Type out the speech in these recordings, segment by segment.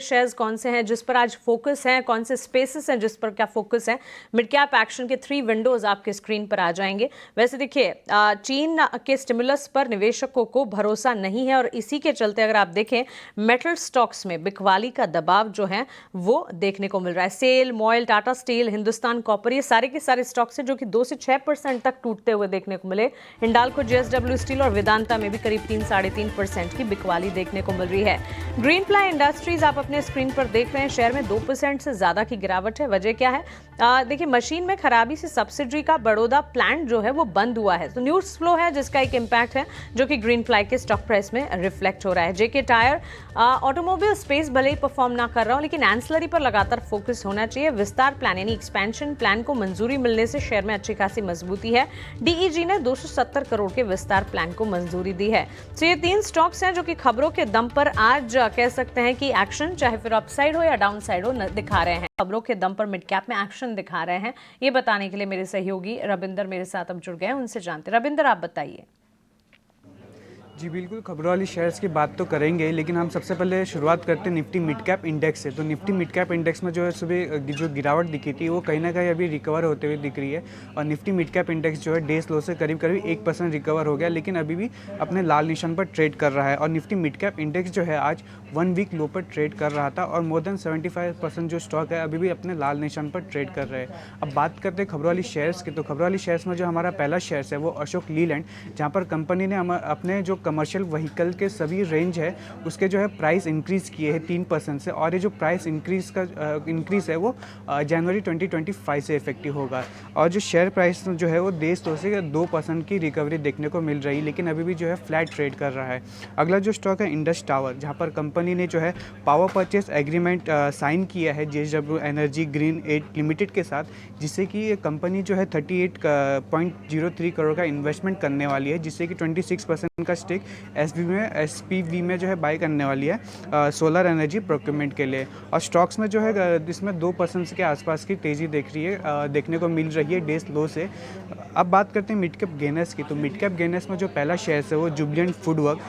Shares कौन से हैं जिस पर आज फोकस है, कौन से स्पेसेस हैं जिस पर क्या फोकस है। मिड कैप एक्शन के 3 विंडोज आपके स्क्रीन पर आ जाएंगे। वैसे देखिए, चीन के स्टिमुलस पर निवेशकों को भरोसा नहीं है और इसी के चलते अगर आप देखें मेटल स्टॉक्स में बिकवाली का दबाव जो है वो देखने को मिल रहा है। सेल, मॉयल, टाटा स्टील, हिंदुस्तान कॉपर, ये सारे के सारे स्टॉक्स हैं जो कि 2 से 6% तक टूटते हुए देखने को मिले। हिंडाल्को, जेएसडब्ल्यू स्टील और वेदांता में भी करीब 3-3.5% की बिकवाली देखने को मिल रही है। ग्रीन प्लाई इंडस्ट्रीज आप अपने स्क्रीन पर देख रहे हैं, शेयर में 2% से ज्यादा की गिरावट है। वजह क्या है? देखिए, मशीन में खराबी से सब्सिडरी का बड़ौदा प्लांट जो है वो बंद हुआ है, तो न्यूज फ्लो है जिसका एक इंपैक्ट है जो कि ग्रीन प्लाई के स्टॉक प्राइस में रिफ्लेक्ट हो रहा है। जेके टायर, ऑटोमोबाइल स्पेस भले ही परफॉर्म ना कर रहा हो लेकिन एंसिलरी पर लगातार फोकस होना चाहिए। विस्तार प्लान यानी एक्सपेंशन प्लान को मंजूरी मिलने से शेयर में अच्छी खासी मजबूती है। डीईजी ने 270 करोड़ के विस्तार प्लान को मंजूरी दी है। तो ये 3 स्टॉक्स हैं जो कि खबरों के दम पर आज कह सकते हैं कि एक्शन चाहे फिर अपसाइड हो या डाउन साइड हो दिखा रहे हैं। खबरों के दम पर मिड कैप में एक्शन दिखा रहे हैं। ये बताने के लिए मेरे सहयोगी रविंदर मेरे साथ अब जुड़ गए हैं, उनसे जानते हैं। रविंदर, आप बताइए। जी बिल्कुल, खबरों वाली शेयर्स की बात तो करेंगे, लेकिन हम सबसे पहले शुरुआत करते हैं निफ्टी मिड कैप इंडेक्स से। तो निफ्टी मिड कैप इंडेक्स में जो है सुबह जो गिरावट दिखी थी वो कहीं ना कहीं अभी रिकवर होते हुए दिख रही है और निफ्टी मिड कैप इंडेक्स जो है डेज लो से करीब करीब 1% रिकवर हो गया, लेकिन अभी भी अपने लाल निशान पर ट्रेड कर रहा है। और निफ्टी मिड कैप इंडेक्स जो है आज 1 वीक लो पर ट्रेड कर रहा था और मोर देन 75% जो स्टॉक है अभी भी अपने लाल निशान पर ट्रेड कर रहे हैं। अब बात करते हैं खबरों वाली शेयर्स की। तो खबरों वाली शेयर्स में जो हमारा पहला शेयर्स है वो अशोक लीलैंड, जहाँ पर कंपनी ने अपने जो कमर्शियल व्हीकल के सभी रेंज है उसके जो है प्राइस इंक्रीज़ किए हैं 3% से, और ये जो प्राइस इंक्रीज़ है वो जनवरी 2025 से इफेक्टिव होगा। और जो शेयर प्राइस जो है वो देश तो से 2% की रिकवरी देखने को मिल रही, लेकिन अभी भी जो है फ्लैट ट्रेड कर रहा है। अगला जो स्टॉक है इंडस टावर, जहाँ पर कंपनी ने जो है पावर परचेस एग्रीमेंट साइन किया है जेएसडब्ल्यू एनर्जी ग्रीन एड लिमिटेड के साथ, जिससे कि ये कंपनी जो है 38.03 करोड़ का इन्वेस्टमेंट करने वाली है, जिससे कि 26% का स्टेक एसपीवी में जो है बाई करने वाली है सोलर एनर्जी प्रोक्योरमेंट के लिए। और स्टॉक्स में जो है इसमें 2% के आसपास की तेज़ी देखने को मिल रही है डेज लो से। अब बात करते हैं मिड कैप गेनर्स की। तो मिड कैप गेनर्स में जो पहला शेयर है वो Jubilant Foodwork,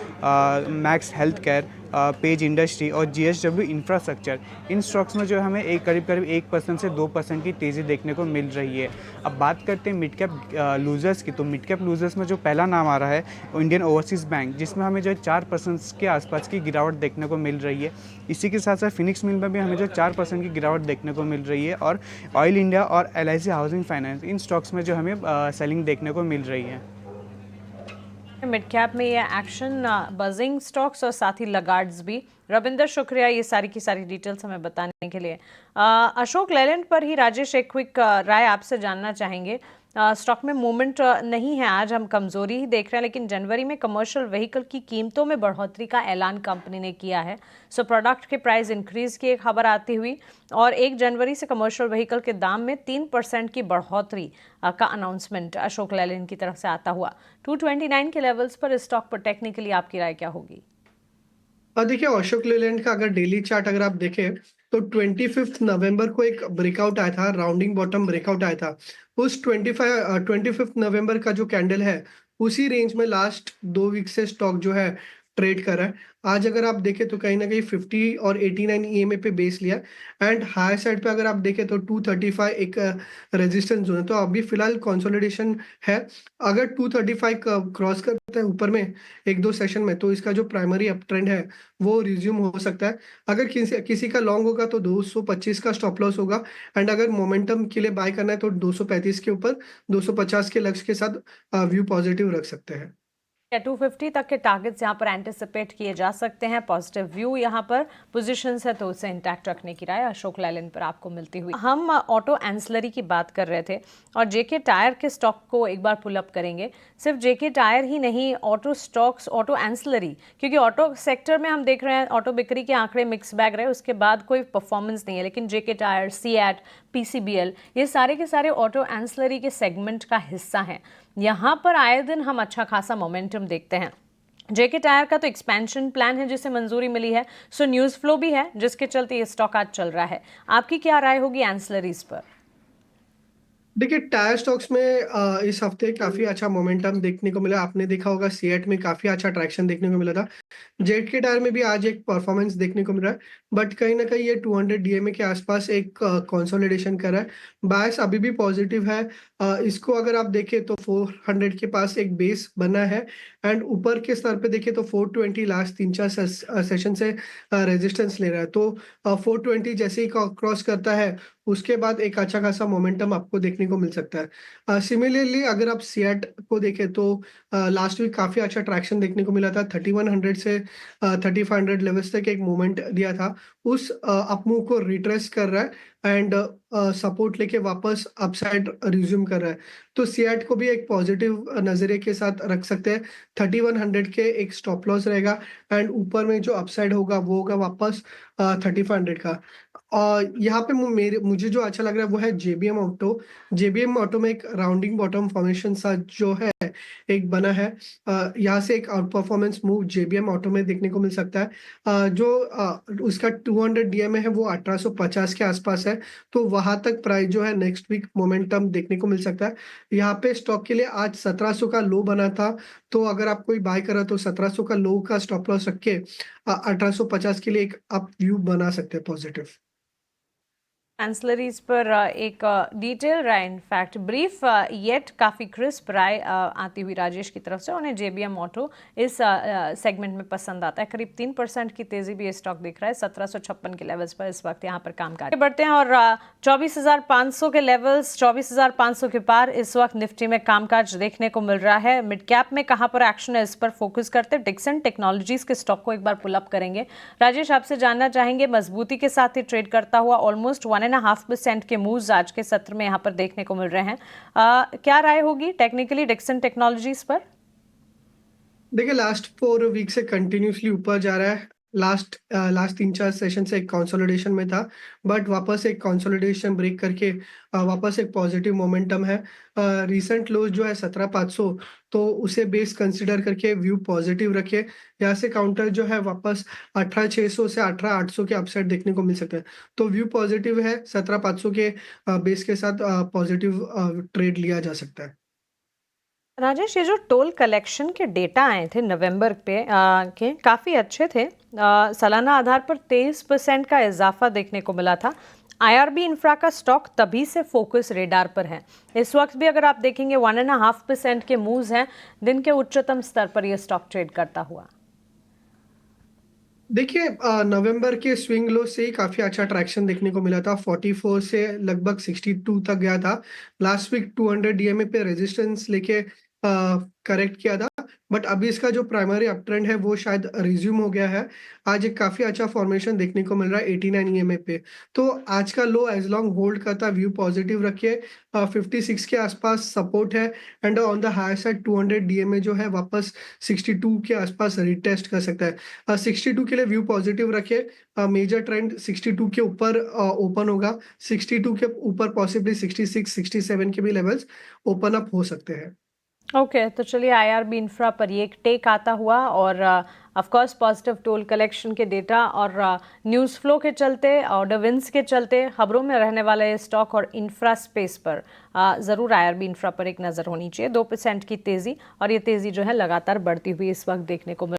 Max Health Care, Page industry और जीएसडब्ल्यू इंफ्रास्ट्रक्चर, इन स्टॉक्स में जो है हमें करीब 1% से 2% की तेज़ी देखने को मिल रही है। अब बात करते हैं मिड कैप लूजर्स की। तो मिड कैप लूजर्स में जो पहला नाम आ रहा है इंडियन ओवरसीज़ बैंक, जिसमें हमें जो है 4% के आसपास की गिरावट देखने को मिल रही है। इसी के साथ साथ फिनिक्स मिल में भी हमें जो 4% की गिरावट देखने को मिल रही है। और ऑयल इंडिया और एलआईसी हाउसिंग फाइनेंस, इन स्टॉक्स में जो हमें सेलिंग देखने को मिल रही है। मिड कैप में ये एक्शन, बजिंग स्टॉक्स और साथ ही लगार्ड्स भी। रविंदर, शुक्रिया ये सारी की सारी डिटेल्स हमें बताने के लिए। अशोक लेलैंड पर ही राजेश एक क्विक राय आपसे जानना चाहेंगे। स्टॉक में मूवमेंट नहीं है, आज हम कमजोरी ही देख रहे हैं, लेकिन जनवरी में कमर्शियल व्हीकल की कीमतों में बढ़ोतरी का ऐलान कंपनी ने किया है। सो प्रोडक्ट के प्राइस इंक्रीज की एक खबर आती हुई और 1 जनवरी से कमर्शियल व्हीकल के दाम में 3% की बढ़ोतरी का अनाउंसमेंट अशोक लेलैंड की तरफ से आता हुआ। 229 के लेवल्स पर इस स्टॉक पर टेक्निकली आपकी राय क्या होगी? देखिए, अशोक लेलैंड का अगर डेली चार्ट अगर आप देखें तो 25 नवंबर को एक ब्रेकआउट आया था, राउंडिंग बॉटम ब्रेकआउट आया था। उस 25 नवंबर का जो कैंडल है उसी रेंज में लास्ट 2 वीक से स्टॉक जो है ट्रेड कर रहा है। आज अगर आप देखें तो कहीं ना कहीं 50 और 89 ईएमए पे बेस लिया एंड हायर साइड पे अगर आप देखें तो 235 एक रेजिस्टेंस जोन है। तो अभी फिलहाल कंसोलिडेशन है। अगर 235 क्रॉस करते हैं ऊपर में 1-2 सेशन में, तो इसका जो प्राइमरी अप ट्रेंड है वो रिज्यूम हो सकता है। अगर किसी का लॉन्ग होगा तो 225 का स्टॉप लॉस होगा एंड अगर मोमेंटम के लिए बाय करना है तो 235 के ऊपर 250 के लक्ष्य के साथ व्यू पॉजिटिव रख सकते हैं। 250 तक के टारगेट्स यहाँ पर एंटिसिपेट किए जा सकते हैं। पॉजिटिव व्यू यहाँ पर पोजीशंस है तो उसे इंटैक्ट रखने की राय अशोक लेलैंड पर आपको मिलती हुई। हम ऑटो एंसिलरी की बात कर रहे थे और जेके टायर के स्टॉक को एक बार पुल अप करेंगे। सिर्फ जेके टायर ही नहीं, ऑटो स्टॉक्स, ऑटो एंसिलरी, क्योंकि ऑटो सेक्टर में हम देख रहे हैं ऑटो बिक्री के आंकड़े मिक्स बैग रहे, उसके बाद कोई परफॉर्मेंस नहीं है, लेकिन जेके टायर, सीएट, पीसीबीएल, ये सारे के सारे ऑटो एंसिलरी के सेगमेंट का हिस्सा हैं। यहाँ पर आए दिन हम अच्छा खासा मोमेंटम देखते हैं। जेके टायर का तो एक्सपेंशन प्लान है जिसे मंजूरी मिली है, सो न्यूज़ फ्लो भी है जिसके चलते ये स्टॉक आज चल रहा है। आपकी क्या राय होगी एंसिलरीज पर? देखिए टायर स्टॉक्स में इस हफ्ते काफी अच्छा मोमेंटम देखने को मिला। आपने देखा होगा सीएट में काफी अच्छा ट्रैक्शन देखने को मिला था। जेट के टायर में भी आज एक परफॉर्मेंस देखने को मिल रहा है, बट कहीं ना कहीं ये 200 डीएमए के आसपास एक कंसोलिडेशन कर रहा है। बायस अभी भी पॉजिटिव है। इसको अगर आप देखें तो 400 के पास एक बेस बना है, एंड ऊपर के स्तर पे देखें तो 420 लास्ट 3-4 सेशन से रेजिस्टेंस ले रहा है। तो 420 जैसे ही क्रॉस करता है, उसके बाद एक अच्छा खासा मोमेंटम आपको देखने को मिल सकता है। सिमिलरली अगर आप सीएट को देखें तो लास्ट वीक काफी अच्छा ट्रैक्शन देखने को मिला था। 3100 से 3500 लेवल्स तक एक मूवमेंट दिया था। उस अपमूव को रिट्रेस कर रहा है, एंड सपोर्ट लेके वापस अपसाइड रिज्यूम कर रहा है। तो सीएट को भी एक पॉजिटिव नजरिए के साथ रख सकते हैं। 3100 के एक स्टॉप लॉस रहेगा, एंड ऊपर में जो अपसाइड होगा वो होगा वापस 3500 का। और यहाँ पे मुझे जो अच्छा लग रहा है वो है जेबीएम ऑटो। जेबीएम ऑटो में एक राउंडिंग बॉटम फॉर्मेशन सा जो है एक बना है। यहाँ से एक outperformance move JBM Auto में देखने को मिल सकता है। उसका 200 डीएमए है वो 1850 के आसपास है। तो वहां तक प्राइस जो है नेक्स्ट वीक मोमेंटम देखने को मिल सकता है। यहाँ पे स्टॉक के लिए आज 1700 का लो बना था। तो अगर आप कोई बाय करा तो 1700 का लो का स्टॉप लॉस रख के 1850 के लिए एक अप व्यू बना सकते हैं पॉजिटिव। एंसलरीज पर एक डिटेल राय, इनफैक्ट ब्रीफ येट काफ़ी क्रिस्प राय आती हुई राजेश की तरफ से। उन्हें जेबीएम ऑटो इस सेगमेंट में पसंद आता है। करीब 3% की तेजी भी ये स्टॉक दिख रहा है 1756 के लेवल्स पर इस वक्त यहाँ पर काम कर बढ़ते हैं। और 24,500 के लेवल्स, 24,500 के पार इस वक्त निफ्टी में कामकाज देखने को मिल रहा है। मिड कैप में कहाँ पर एक्शन है इस पर फोकस करते हैं। डिक्सन टेक्नोलॉजीज के स्टॉक को एक बार पुल अप करेंगे। राजेश, आपसे जानना चाहेंगे, मजबूती के साथ ही ट्रेड करता हुआ ऑलमोस्ट 1.5% के मूव्स आज के सत्र में यहाँ पर देखने को मिल रहे हैं। क्या राय होगी टेक्निकली डिक्सन टेक्नोलॉजीज पर? देखिए लास्ट 4 वीक से कंटिन्यूसली ऊपर जा रहा है। लास्ट 3-4 सेशन से एक कंसोलिडेशन में था, बट वापस एक कंसोलिडेशन ब्रेक करके वापस एक पॉजिटिव मोमेंटम है। रीसेंट लोज जो है 17,500, तो उसे बेस कंसिडर करके व्यू पॉजिटिव रखे। यहाँ से काउंटर जो है वापस 18,600 से 18,800 के अपसाइड देखने को मिल सकता है। तो व्यू पॉजिटिव है। 17,500 के बेस के साथ पॉजिटिव ट्रेड लिया जा सकता है। राजेश, ये जो टोल कलेक्शन के डेटा आए थे नवंबर पे के काफ़ी अच्छे थे। सालाना आधार पर 23% का इजाफा देखने को मिला था। आईआरबी इंफ्रा का स्टॉक तभी से फोकस रेडार पर है। इस वक्त भी अगर आप देखेंगे 1.5% के मूव्स हैं। दिन के उच्चतम स्तर पर यह स्टॉक ट्रेड करता हुआ। देखिए नवंबर के स्विंग लो से ही काफी अच्छा ट्रैक्शन देखने को मिला था। 44 से लगभग 62 तक गया था। लास्ट वीक 200 डीएमए पे रेजिस्टेंस लेके करेक्ट किया था, बट अभी इसका जो प्राइमरी अप ट्रेंड है वो शायद रिज्यूम हो गया है। आज एक काफी अच्छा फॉर्मेशन देखने को मिल रहा है 89 ईएमए पे। तो आज का लो एज लॉन्ग होल्ड करता व्यू पॉजिटिव रखिए। 56 के आसपास सपोर्ट है, and on the higher side 200 DMA जो है वापस 62 के आसपास रिटेस्ट कर सकता है। 62 के लिए व्यू पॉजिटिव रखे। मेजर ट्रेंड 62 के ऊपर ओपन होगा। 62 के ऊपर पॉसिबली 66 67 के भी लेवल्स ओपन अप हो सकते हैं। ओके, तो चलिए आईआरबी इंफ्रा पर ये एक टेक आता हुआ, और of course positive toll collection के डेटा और न्यूज़ फ्लो के चलते, ऑर्डर विंस के चलते खबरों में रहने वाला ये स्टॉक और इंफ्रा स्पेस पर ज़रूर आईआरबी इंफ्रा पर एक नज़र होनी चाहिए। 2% की तेज़ी, और ये तेज़ी जो है लगातार बढ़ती हुई इस वक्त देखने को मिल